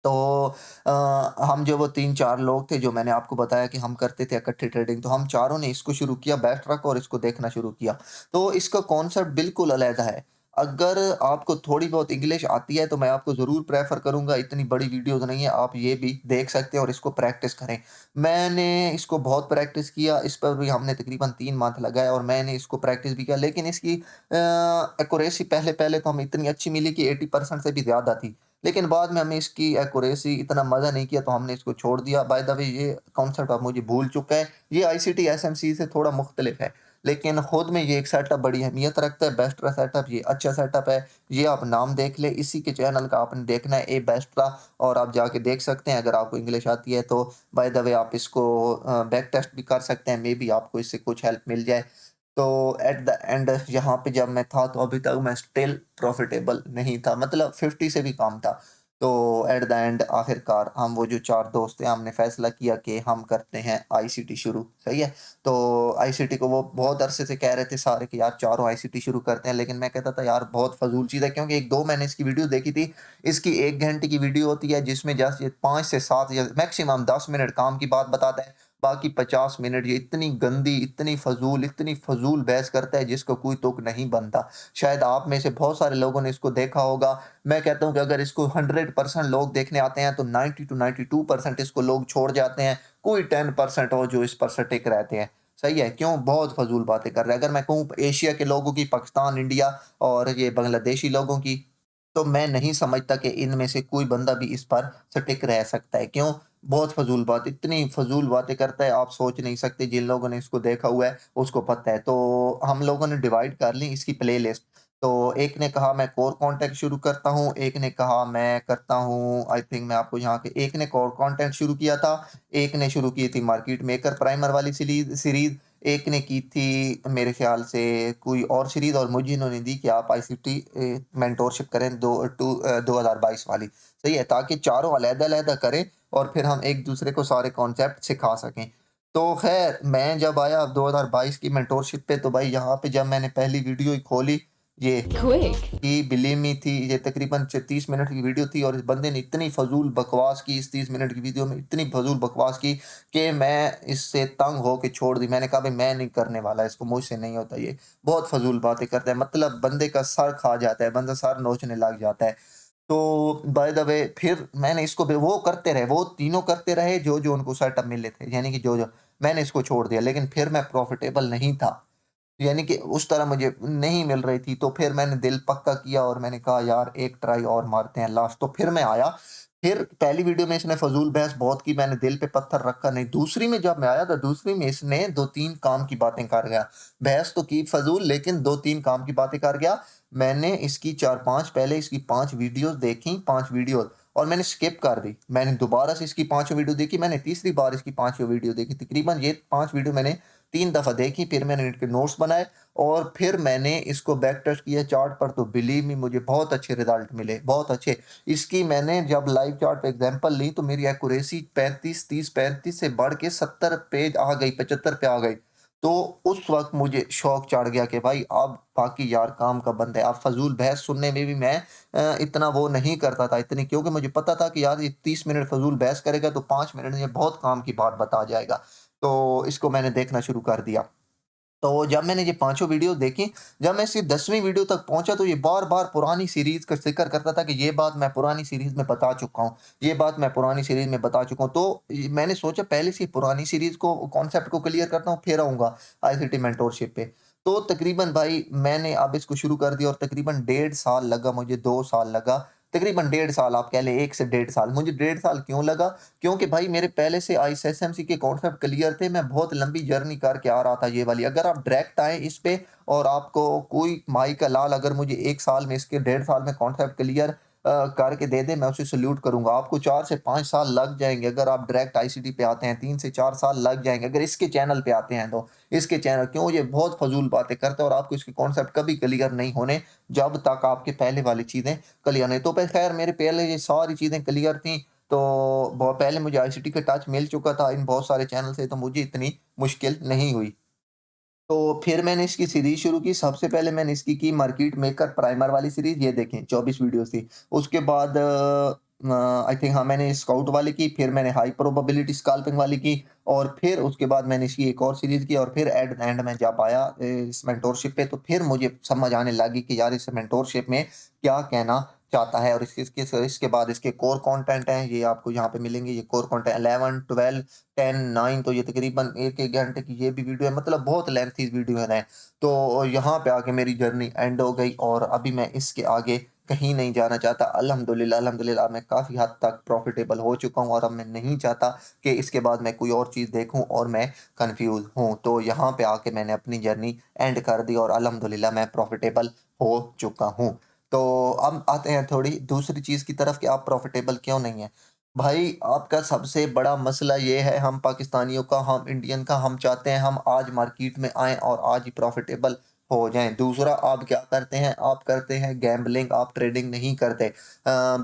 तो अ, हम जो वो 3-4 लोग थे जो मैंने आपको बताया कि हम करते थे इकट्ठे ट्रेडिंग, तो हम चारों ने इसको शुरू किया बैकट्रक और इसको देखना शुरू किया। तो इसका कॉन्सेप्ट बिल्कुल अलग है। अगर आपको थोड़ी बहुत इंग्लिश आती है तो मैं आपको ज़रूर प्रेफ़र करूँगा, इतनी बड़ी वीडियोज़ नहीं है, आप ये भी देख सकते हैं और इसको प्रैक्टिस करें। मैंने इसको बहुत प्रैक्टिस किया, इस पर भी हमने तकरीबन 3 मंथ लगाए और मैंने इसको प्रैक्टिस भी किया, लेकिन इसकी एक्यूरेसी पहले-पहले तो हमें इतनी अच्छी मिली कि 80% से भी ज़्यादा थी। लेकिन बाद में हमें इसकी एक्यूरेसी इतना मज़ा नहीं किया तो हमने इसको छोड़ दिया। बाय द वे ये कॉन्सेप्ट अब मुझे भूल चुका है। ये आईसीटी एसएमसी से थोड़ा मुख्तलिफ है। लेकिन खुद में ये एक सेटअप बड़ी अहमियत रखता है। बेस्ट्रा सेटअप ये अच्छा सेटअप है। ये आप नाम देख लें, इसी के चैनल का आपने देखना है ए बेस्ट्रा और आप जाके देख सकते हैं अगर आपको इंग्लिश आती है तो। बाय द वे आप इसको बैक टेस्ट भी कर सकते हैं, मेबी आपको इससे कुछ हेल्प मिल जाए। तो एट द एंड यहाँ पे जब मैं था तो अभी तक मैं स्टिल प्रॉफिटेबल नहीं था, मतलब 50 से भी कम था। तो एट द एंड आखिरकार हम वो जो 4 दोस्त थे हमने फैसला किया कि हम करते हैं आईसीटी शुरू, सही है। तो आईसीटी को वो बहुत अरसे से कह रहे थे सारे कि यार चारों आईसीटी शुरू करते हैं, लेकिन मैं कहता था यार बहुत फजूल चीज़ है, क्योंकि एक दो मैंने इसकी वीडियो देखी थी। इसकी 1 घंटे की वीडियो होती है जिसमें जस्ट ये 5 से 7 या मैक्सिमम 10 मिनट काम की बात बताता है, बाकी 50 मिनट ये इतनी गंदी, इतनी फ़ज़ूल बहस करता है जिसका कोई तुक नहीं बनता। शायद आप में से बहुत सारे लोगों ने इसको देखा होगा। मैं कहता हूँ कि अगर इसको 100% लोग देखने आते हैं तो 90 टू 92% इसको लोग छोड़ जाते हैं। कोई 10% हो जो इस पर सटिक रहते हैं। सही है? क्यों? बहुत फ़ज़ूल बातें कर रहे हैं। अगर मैं कहूँ एशिया के लोगों की, पाकिस्तान, इंडिया और ये बांग्लादेशी लोगों की, तो मैं नहीं समझता कि इनमें से कोई बंदा भी इस पर सटिक रह सकता है। क्यों? बहुत फ़ज़ूल बात, इतनी फ़ज़ूल बातें करता है, आप सोच नहीं सकते। जिन लोगों ने इसको देखा हुआ है, उसको पता है। तो हम लोगों ने डिवाइड कर ली इसकी प्लेलिस्ट। तो एक ने कहा मैं कोर कॉन्टेंट शुरू करता हूँ, एक ने कहा मैं करता हूँ, आई थिंक मैं आपको यहाँ के, एक ने कोर कॉन्टेंट शुरू किया था, एक ने शुरू की थी मार्केट मेकर प्राइमर वाली सीरीज़, एक ने की थी मेरे ख़्याल से कोई और सीरीज़, और मुझे इन्होंने दी कि आप आईसीटी मेंटोरशिप करें 2022 वाली। सही है? ताकि चारों अलग-अलग करें और फिर हम एक-दूसरे को सारे कॉन्सेप्ट सिखा सकें। तो ख़ैर मैं जब आया 2022 की मेंटोरशिप पे, तो भाई यहाँ पे जब मैंने पहली वीडियो ही खोली, ये Quick. कि बिलीव मी थी, ये तकरीबन 30 मिनट की वीडियो थी और इस बंदे ने इतनी फ़ज़ूल बकवास की इस 30 मिनट की वीडियो में, इतनी फ़ज़ूल बकवास की कि मैं इससे तंग होके छोड़ दी। मैंने कहा भाई मैं नहीं करने वाला इसको, मुझसे नहीं होता ये। बहुत फ़ज़ूल बातें करता है, मतलब बंदे का सर खा जाता है, बंदा सर नोचने लग जाता है। तो बाय द वे फिर मैंने इसको भी वो करते रहे, वो तीनों करते रहे जो-जो उनको सेटअप मिले थे। यानी कि जो-जो मैंने इसको छोड़ दिया, लेकिन फिर मैं प्रॉफ़िटेबल नहीं था। यानी कि उस तरह मुझे नहीं मिल रही थी, तो फिर मैंने दिल पक्का किया और मैंने कहा यार एक ट्राई और मारते हैं लास्ट। तो फिर मैं आया, फिर पहली वीडियो में इसने फ़ज़ूल बहस बहुत की, मैंने दिल पे पत्थर रखा नहीं। दूसरी में जब मैं आया तो दूसरी में इसने 2-3 काम की बातें कर गया। बहस तो की फ़ज़ूल, लेकिन 2-3 काम की बातें कर गया। मैंने इसकी 4-5 पहले इसकी 5 वीडियोज़ देखी, 5 वीडियोज़, और मैंने स्किप कर दी। मैंने दोबारा से इसकी पाँचों वीडियो देखी, मैंने तीसरी बार इसकी पाँचों वीडियो देखी। तकरीबन ये 5 वीडियो मैंने 3 दफ़ा देखी, फिर मैंने इनके नोट्स बनाए और फिर मैंने इसको बैक टेस्ट किया चार्ट पर, तो बिलीव मी मुझे बहुत अच्छे रिज़ल्ट मिले, बहुत अच्छे। इसकी मैंने जब लाइव चार्ट पे एग्जांपल ली तो मेरी एक्यूरेसी 35 से बढ़ के 70 पे आ गई, 75 पे आ गई। तो उस वक़्त मुझे शौक चढ़ गया कि भाई अब बाकी यार काम का बंद है। अब फ़ज़ूल बहस सुनने में भी मैं इतना वो नहीं करता था इतनी, क्योंकि मुझे पता था कि यार ये 30 मिनट फ़ज़ूल बहस करेगा तो 5 मिनट में ये बहुत काम की बात बता जाएगा। तो इसको मैंने देखना शुरू कर दिया। तो जब मैंने ये पाँचों वीडियो देखी, जब मैं इसकी 10वीं वीडियो तक पहुँचा तो ये बार-बार पुरानी सीरीज़ का ज़िक्र करता था कि ये बात मैं पुरानी सीरीज़ में बता चुका हूँ, ये बात मैं पुरानी सीरीज़ में बता चुका हूँ। तो मैंने सोचा पहले से पुरानी सीरीज़ को कॉन्सेप्ट को क्लियर करता हूँ, फिर आऊँगा आईसीटी मेंटरशिप पे। तो तकरीबन भाई मैंने अब इसको शुरू कर दिया और तकरीबन 1.5 साल लगा मुझे, 2 साल लगा। तकरीबन 1.5 साल आप कह लें, 1 से 1.5 साल। मुझे 1.5 साल क्यों लगा? क्योंकि भाई मेरे पहले से आईएसएसएमसी के कॉन्सेप्ट क्लियर थे, मैं बहुत लंबी जर्नी करके आ रहा था ये वाली। अगर आप डायरेक्ट आएँ इस पे और आपको कोई माई का लाल अगर मुझे 1 साल में इसके 1.5 साल में कॉन्सेप्ट क्लियर करके दे दे, मैं उसे सैल्यूट करूँगा। आपको 4 से 5 साल लग जाएँगे अगर आप डायरेक्ट आईसीटी पे आते हैं, 3 से 4 साल लग जाएँगे अगर इसके चैनल पे आते हैं तो। इसके चैनल क्यों, ये बहुत फ़ज़ूल बातें करता है और आपको इसके कॉन्सेप्ट कभी क्लियर नहीं होने जब तक आपके पहले वाली चीज़ें क्लियर नहीं। तो ख़ैर मेरे पहले ये सारी चीज़ें क्लियर थी, तो बहुत पहले मुझे आईसीटी का टच मिल चुका था इन बहुत सारे चैनल से, तो मुझे इतनी मुश्किल नहीं हुई। तो फिर मैंने इसकी सीरीज़ शुरू की। सबसे पहले मैंने इसकी की मार्केट मेकर प्राइमर वाली सीरीज़, ये देखें 24 वीडियोज़ थी। उसके बाद आई थिंक हाँ, मैंने स्काउट वाली की, फिर मैंने हाई प्रोबेबिलिटी स्कैल्पिंग वाली की और फिर उसके बाद मैंने इसकी एक और सीरीज़ की और फिर एट द एंड में जब आया इस मेंटरशिप पे, तो फिर मुझे समझ आने लगी कि यार इस मेंटरशिप में क्या कहना चाहता है और इसके बाद इसके कोर कंटेंट हैं, ये आपको यहाँ पे मिलेंगे। ये कोर कंटेंट 11, 12, 10, 9, तो ये तकरीबन 1-1 घंटे की ये भी वीडियो है, मतलब बहुत लेंथी वीडियो है। तो यहाँ पे आके मेरी जर्नी एंड हो गई और अभी मैं इसके आगे कहीं नहीं जाना चाहता। अल्हम्दुलिल्लाह, अल्हम्दुलिल्लाह मैं काफ़ी हद तक प्रॉफ़िटेबल हो चुका हूँ और अब मैं नहीं चाहता कि इसके बाद मैं कोई और चीज़ देखूँ और मैं कन्फ्यूज़ हूँ। तो यहाँ पे आके मैंने अपनी जर्नी एंड कर दी और अल्हम्दुलिल्लाह मैं प्रॉफ़िटेबल हो चुका हूँ। तो अब आते हैं थोड़ी दूसरी चीज़ की तरफ कि आप प्रॉफ़िटेबल क्यों नहीं हैं? भाई आपका सबसे बड़ा मसला ये है हम पाकिस्तानियों का, हम इंडियन का, हम चाहते हैं हम आज मार्केट में आएँ और आज ही प्रॉफ़िटेबल हो जाएँ। दूसरा आप क्या करते हैं? आप करते हैं गैम्बलिंग, आप ट्रेडिंग नहीं करते।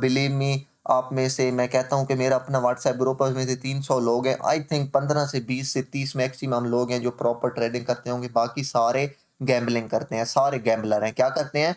बिलीव मी, आप में से मैं कहता हूँ कि मेरा अपना व्हाट्सएप ग्रुप है, उसमें से 300 लोग हैं। आई थिंक 15 से 20 से 30 मैक्सिमम लोग हैं जो प्रॉपर ट्रेडिंग करते होंगे, बाकी सारे गैम्बलिंग करते हैं, सारे गैम्बलर हैं। क्या करते हैं?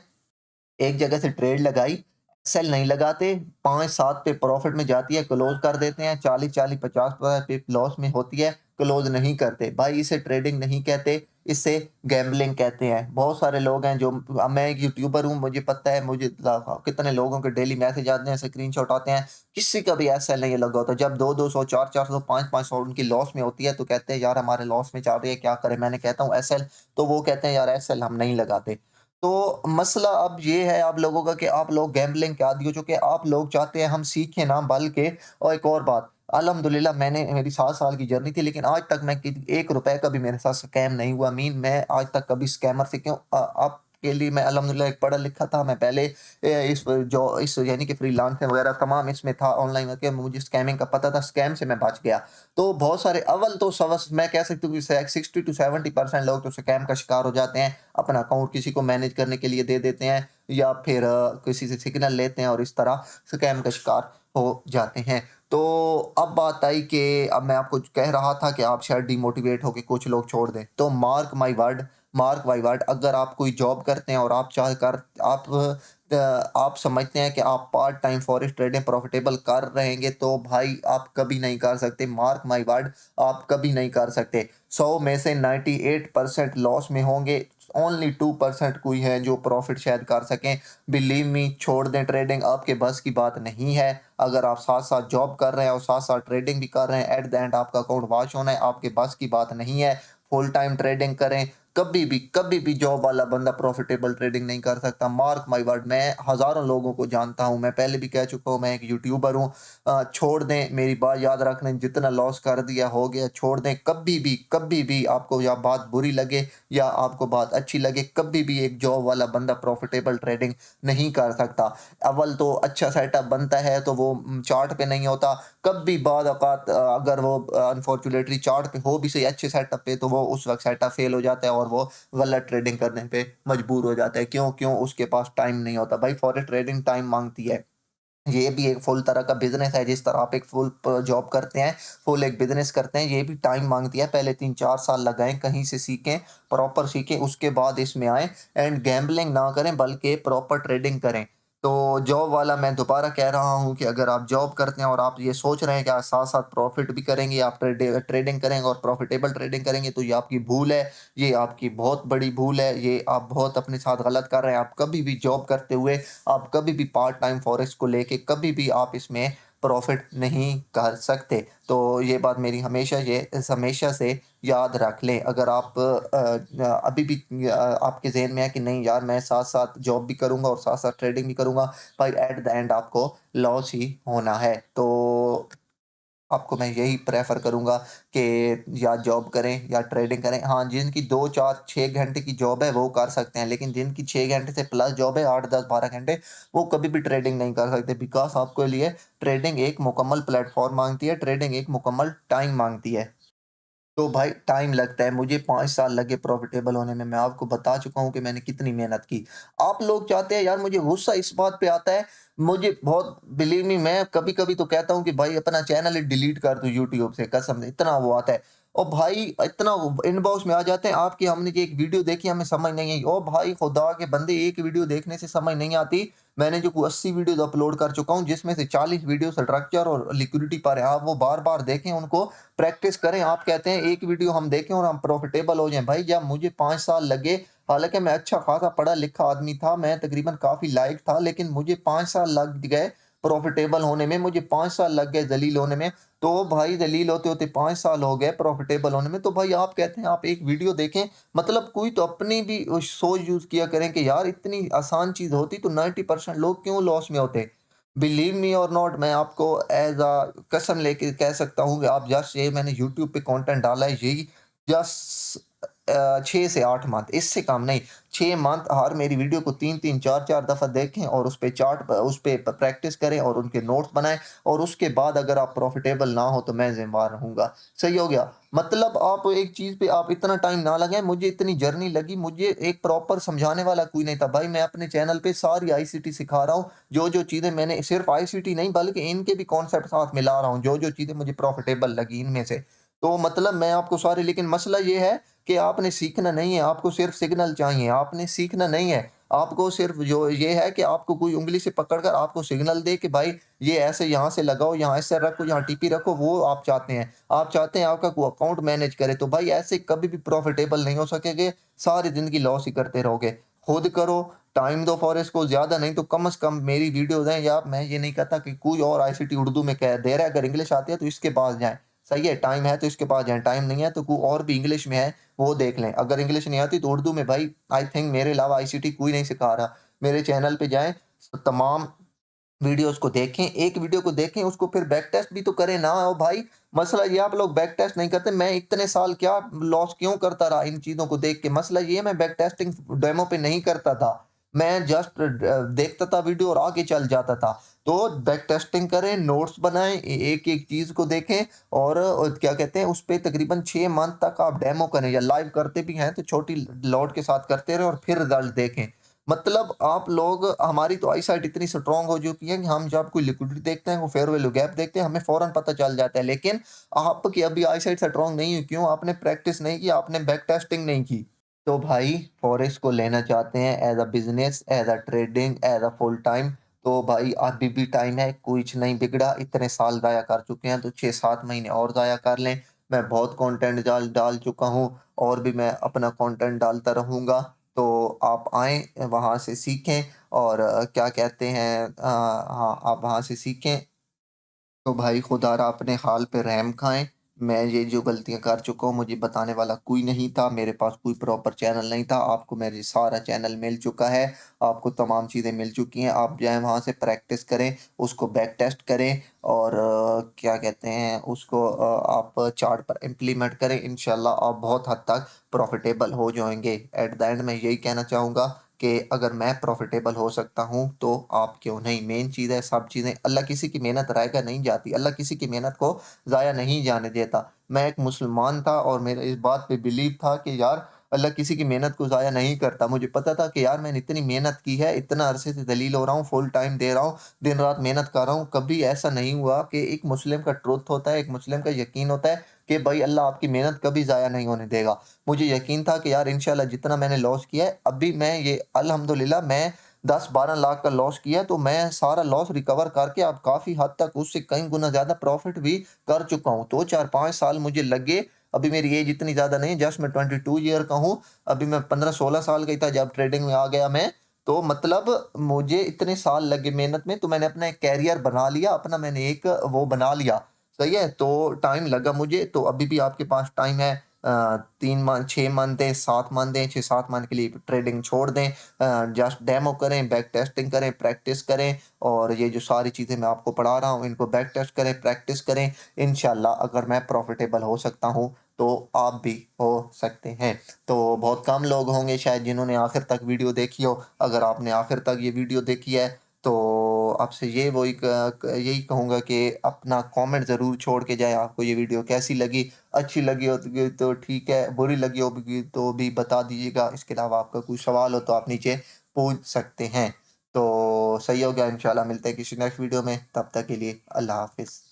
एक जगह से ट्रेड लगाई, सेल नहीं लगाते, 5-7 पे प्रॉफ़िट में जाती है, क्लोज़ कर देते हैं, 40-40, 50% पे लॉस में होती है, क्लोज़ नहीं करते। भाई इसे ट्रेडिंग नहीं कहते, इसे गैम्बलिंग कहते हैं। बहुत सारे लोग हैं जो मैं एक यूट्यूबर हूँ, मुझे पता है मुझे कितने लोगों के डेली मैसेज आते हैं, स्क्रीनशॉट आते हैं, किसी का भी एसएल नहीं लगा होता। जब 2-2 सौ, 4-4 सौ, 5-5 सौ उनकी लॉस में होती है, तो कहते हैं यार हमारे लॉस में चल रही है, क्या करें? मैंने कहता हूँ एसएल, तो वो कहते हैं यार एसएल हम नहीं लगाते। तो मसला अब ये है आप लोगों का कि आप लोग गैम्बलिंग के आदी हो चुके हैं, आप लोग चाहते हैं हम सीखें ना, बल्कि और एक और बात, अल्हम्दुलिल्लाह मैंने मेरी 7 साल की जर्नी थी, लेकिन आज तक मैं कि ₹1 का भी मेरे साथ स्कैम नहीं हुआ। मैं आज तक कभी स्कैमर से क्यों आपके लिए मैं अल्हम्दुलिल्लाह एक पढ़ा लिखा था, मैं पहले इस यानी कि फ्रीलांसिंग वगैरह तमाम इसमें था, ऑनलाइन वर्क, मुझे स्कैमिंग का पता था, स्कैम से मैं बच गया। तो बहुत सारे अव्वल तो सवस मैं कह सकती हूँ कि 60 टू 70% लोग तो स्कैम का शिकार हो जाते हैं। अपना अकाउंट किसी को मैनेज करने के लिए दे देते हैं या फिर किसी से सिग्नल लेते हैं और इस तरह स्कैम का शिकार हो जाते हैं। तो अब बात आई कि अब मैं आपको कह रहा था कि आप शायद डिमोटिवेट होके कुछ लोग छोड़ दें। तो मार्क माय वर्ड, अगर आप कोई जॉब करते हैं और आप चाह कर आप समझते हैं कि आप part time forex trading profitable कर रहेंगे, तो भाई आप कभी नहीं कर सकते। मार्क माय वर्ड, आप कभी नहीं कर सकते। 100 में से 98% लॉस में होंगे, ओनली 2% कोई है जो प्रॉफिट शायद कर सकें। बिलीव मी, छोड़ दें ट्रेडिंग, आपके बस की बात नहीं है। अगर आप साथ-साथ जॉब कर रहे हैं और साथ-साथ ट्रेडिंग भी कर रहे हैं, एट द एंड आपका अकाउंट वॉश होना है, आपके बस की बात नहीं है। फुल टाइम ट्रेडिंग करें, कभी भी जॉब वाला बंदा प्रॉफिटेबल ट्रेडिंग नहीं कर सकता। मार्क माय वर्ड, मैं हज़ारों लोगों को जानता हूँ, मैं पहले भी कह चुका हूँ, मैं एक यूट्यूबर हूँ। छोड़ दें, मेरी बात याद रख लें, जितना लॉस कर दिया हो गया, छोड़ दें। कभी भी आपको या बात बुरी लगे या आपको बात अच्छी लगे, कभी भी एक जॉब वाला बंदा प्रॉफिटेबल ट्रेडिंग नहीं कर सकता। अव्वल तो अच्छा सेटअप बनता है तो वो चार्ट पे नहीं होता। कभी बाद औक़ात अगर वो अनफॉर्चुनेटली चार्ट पे हो भी सही अच्छे सेटअप पे, तो वो उस वक़्त सेटअप फ़ेल हो जाता है और वो गलत ट्रेडिंग करने पे मजबूर हो जाता है। क्यों? क्यों? उसके पास टाइम नहीं होता। भाई फॉरेक्स ट्रेडिंग टाइम माँगती है। ये भी एक फुल तरह का बिज़नेस है, जिस तरह आप एक फुल जॉब करते हैं, फुल एक बिज़नेस करते हैं, ये भी टाइम माँगती है। पहले 3-4 साल लगाएँ, कहीं से सीखें, प्रॉपर सीखें, उसके बाद इसमें आएँ एंड गैम्बलिंग ना करें बल्कि प्रॉपर ट्रेडिंग करें। तो जॉब वाला मैं दोबारा कह रहा हूँ कि अगर आप जॉब करते हैं और आप ये सोच रहे हैं कि आप साथ-साथ प्रॉफ़िट भी करेंगे, आप ट्रेडिंग करेंगे और प्रॉफ़िटेबल ट्रेडिंग करेंगे, तो ये आपकी भूल है। ये आपकी बहुत बड़ी भूल है, ये आप बहुत अपने साथ गलत कर रहे हैं। आप कभी भी जॉब करते हुए, आप कभी भी पार्ट टाइम फॉरेक्स को लेके कभी भी आप इसमें प्रॉफ़िट नहीं कर सकते। तो ये बात मेरी हमेशा से याद रख लें। अगर आप अभी भी आपके ज़हन में है कि नहीं यार, मैं साथ-साथ जॉब भी करूँगा और साथ-साथ ट्रेडिंग भी करूँगा, भाई एट द एंड आपको लॉस ही होना है। तो आपको मैं यही प्रेफ़र करूँगा कि या जॉब करें या ट्रेडिंग करें। हाँ, जिनकी 2, 4, 6 घंटे की जॉब है वो कर सकते हैं, लेकिन जिनकी 6 घंटे से प्लस जॉब है, 8, 10, 12 घंटे, वो कभी भी ट्रेडिंग नहीं कर सकते, बिकॉज़ आपके लिए ट्रेडिंग एक मुकम्मल प्लेटफ़ॉर्म माँगती है, ट्रेडिंग एक मुकम्मल टाइम माँगती है। तो भाई टाइम लगता है, मुझे 5 साल लगे प्रॉफ़िटेबल होने में, मैं आपको बता चुका हूँ कि मैंने कितनी मेहनत की। आप लोग चाहते हैं यार, मुझे गुस्सा इस बात पे आता है, मुझे बहुत बिलीव मी, मैं कभी-कभी तो कहता हूँ कि भाई अपना चैनल ही डिलीट कर दूँ यूट्यूब से, कसम से, इतना वो आता है। ओ भाई इतना वो इनबॉक्स में आ जाते हैं आपकी, हमने जो एक वीडियो देखी हमें समझ नहीं आई। ओ भाई खुदा के बंदे, एक वीडियो देखने से समझ नहीं आती। मैंने जो 80 वीडियोज़ अपलोड कर चुका हूँ, जिसमें से 40 वीडियो स्ट्रक्चर और लिक्विडिटी पर है। आप वो बार-बार देखें, उनको प्रैक्टिस करें। आप कहते हैं एक वीडियो हम देखें और हम प्रॉफिटेबल हो जाएँ। भाई जब मुझे 5 साल लगे, हालाँकि मैं अच्छा खासा पढ़ा-लिखा आदमी था, मैं तकरीबन काफ़ी लायक था, लेकिन मुझे 5 साल लग गए प्रॉफिटेबल होने में, मुझे 5 साल लग गए ज़लील होने में। तो भाई ज़लील होते-होते 5 साल हो गए प्रॉफिटेबल होने में, तो भाई आप कहते हैं आप एक वीडियो देखें, मतलब कोई तो अपनी भी सोच यूज़ किया करें कि यार इतनी आसान चीज़ होती तो 90% लोग क्यों लॉस में होते? बिलीव मी और नॉट, मैं आपको एज़ कसम लेके कह सकता हूँ कि आप जस्ट ये मैंने यूट्यूब पे कंटेंट डाला है, यही जस्ट 6 से 8 मंथ, इससे कम नहीं। 6 मंथ हर मेरी वीडियो को 3-3 4-4 दफ़ा देखें और उस पे प्रैक्टिस करें और उनके नोट्स बनाएँ, और उसके बाद अगर आप प्रॉफिटेबल ना हो तो मैं ज़िम्मेवार रहूँगा। सही हो गया? मतलब आप एक चीज़ पे आप इतना टाइम ना लगाएँ, मुझे इतनी जर्नी लगी, मुझे एक प्रॉपर समझाने वाला कोई नहीं था। भाई मैं अपने चैनल पे सारी आईसीटी सिखा रहा हूँ, जो-जो चीज़ें मैंने सिर्फ़ आईसीटी नहीं बल्कि इनके भी कॉन्सेप्ट साथ मिला रहा हूँ, जो-जो चीज़ें मुझे प्रॉफ़िटेबल लगी इनमें से। तो मतलब मैं आपको सारी, लेकिन मसला ये है कि आपने सीखना नहीं है, आपको सिर्फ़ सिग्नल चाहिए, आपने सीखना नहीं है। आपको सिर्फ़ जो ये है कि आपको कोई उँगली से पकड़ कर आपको सिग्नल दे कि भाई ये ऐसे यहाँ से लगाओ, यहाँ ऐसे रखो, यहाँ टीपी रखो, वो आप चाहते हैं। आप चाहते हैं आपका कोई अकाउंट मैनेज करे, तो भाई ऐसे कभी भी प्रॉफ़िटेबल नहीं हो सकेंगे, सारी ज़िंदगी लॉस ही करते रहोगे। खुद करो, टाइम दो फॉरेस्ट को, ज़्यादा नहीं तो कम से कम मेरी वीडियोज़ हैं, या मैं ये नहीं कहता कि कोई और आईसीटी उर्दू में कह दे रहा है, अगर इंग्लिश आती है तो इसके पास जाएँ। सही है, टाइम है तो इसके पास जाएँ, टाइम नहीं है तो कोई और भी इंग्लिश में है, वो देख लें। अगर इंग्लिश नहीं आती तो उर्दू में, भाई आई थिंक मेरे अलावा आईसीटी कोई नहीं सिखा रहा। मेरे चैनल पे जाएँ, तमाम वीडियोज़ को देखें, एक वीडियो को देखें, उसको फिर बैक टेस्ट भी तो करें ना। ओ भाई, मसला ये आप लोग बैक टेस्ट नहीं करते, मैं इतने साल क्या लॉस क्यों करता रहा इन चीज़ों को देख के? मसला ये है, मैं बैक टेस्टिंग डेमो पे नहीं करता था। मैं जस्ट देखता था वीडियो और आगे चल जाता था। तो बैक टेस्टिंग करें, नोट्स बनाएँ, एक-एक चीज़ को देखें और क्या कहते हैं, उस पे तकरीबन 6 मंथ तक आप डेमो करें, या लाइव करते भी हैं तो छोटी लॉट के साथ करते रहें और फिर रिज़ल्ट देखें। मतलब आप लोग, हमारी तो आईसाइट इतनी स्ट्रॉन्ग हो चुकी है कि हम जब कोई लिक्विडिटी देखते हैं, वो फेयर वैल्यू गैप देखते हैं, हमें फ़ौरन पता चल जाता है। लेकिन आपकी अभी आईसाइट स्ट्रॉन्ग नहीं है, क्यों? आपने प्रैक्टिस नहीं की, आपने बैक टेस्टिंग नहीं की। तो भाई फॉरेक्स को लेना चाहते हैं as a business, as a trading, as a full time, तो भाई अभी भी टाइम है, कुछ नहीं बिगड़ा। इतने साल ज़ाया कर चुके हैं तो 6-7 महीने और ज़ाया कर लें। मैं बहुत कंटेंट डाल डाल चुका हूँ और भी मैं अपना कंटेंट डालता रहूँगा। तो आप आएँ, वहाँ से सीखें और क्या कहते हैं, हाँ, आप वहाँ से सीखें। तो भाई खुदारा अपने हाल पे रहम खाएँ। मैं ये जो गलतियाँ कर चुका हूँ, मुझे बताने वाला कोई नहीं था, मेरे पास कोई प्रॉपर चैनल नहीं था। आपको मेरे सारा चैनल मिल चुका है, आपको तमाम चीज़ें मिल चुकी हैं। आप जाएँ वहाँ से प्रैक्टिस करें, उसको बैक टेस्ट करें और क्या कहते हैं उसको आप चार्ट पर इम्प्लीमेंट करें। इंशाल्लाह आप बहुत हद तक प्रॉफ़िटेबल हो जाएँगे। एट द एंड मैं यही कहना चाहूँगा कि अगर मैं प्रॉफ़िटेबल हो सकता हूँ, तो आप क्यों नहीं? मेन चीज़ है सब चीज़ें अल्लाह किसी की मेहनत रायगा नहीं जाती, अल्लाह किसी की मेहनत को ज़ाया नहीं जाने देता। मैं एक मुसलमान था और मेरा इस बात पे बिलीव था कि यार अल्लाह किसी की मेहनत को ज़ाया नहीं करता। मुझे पता था कि यार मैंने इतनी मेहनत की है, इतना अरसे से ज़लील हो रहा हूँ, फुल टाइम दे रहा हूँ, दिन-रात मेहनत कर रहा हूँ, कभी ऐसा नहीं हुआ कि एक मुस्लिम का ट्रुथ होता है, एक मुस्लिम का यकीन होता है कि भाई अल्लाह आपकी मेहनत कभी ज़ाया नहीं होने देगा। मुझे यकीन था कि यार इंशाल्लाह जितना मैंने लॉस किया है, अभी मैं ये अल्हम्दुलिल्लाह मैं 10-12 लाख का लॉस किया है, तो मैं सारा लॉस रिकवर करके अब काफ़ी हद तक उससे कई गुना ज़्यादा प्रॉफ़िट भी कर चुका हूँ। तो 4-5 साल मुझे लगे, अभी मेरी एज इतनी ज़्यादा नहीं है, जस्ट मैं 22 ईयर का हूँ। अभी मैं 15-16 साल का ही था जब ट्रेडिंग में आ गया मैं। तो मतलब मुझे इतने साल लगे मेहनत में, तो मैंने अपना एक कैरियर बना लिया, अपना मैंने एक वो बना लिया। सही है? तो टाइम लगा मुझे, तो अभी भी आपके पास टाइम है। 3 मंथ 6 मंथ दें, 7 मंथ दें, 6-7 मंथ के लिए ट्रेडिंग छोड़ दें। जस्ट डेमो करें, बैक टेस्टिंग करें, प्रैक्टिस करें और ये जो सारी चीज़ें मैं आपको पढ़ा रहा हूँ, इनको बैक टेस्ट करें, प्रैक्टिस करें। इंशाल्लाह अगर मैं प्रॉफ़िटेबल हो सकता हूँ, तो आप भी हो सकते हैं। तो बहुत कम लोग होंगे शायद जिन्होंने आखिर तक वीडियो देखी हो। अगर आपने आखिर तक ये वीडियो देखी है, तो आपसे ये वही यही कहूँगा कि अपना कमेंट ज़रूर छोड़ के जाएँ, आपको ये वीडियो कैसी लगी? अच्छी लगी होगी तो ठीक है, बुरी लगी होगी तो भी बता दीजिएगा। इसके अलावा आपका कोई सवाल हो तो आप नीचे पूछ सकते हैं। तो सही हो गया, इंशाल्लाह मिलते हैं किसी नेक्स्ट वीडियो में, तब तक के लिए अल्लाह हाफ़िज़।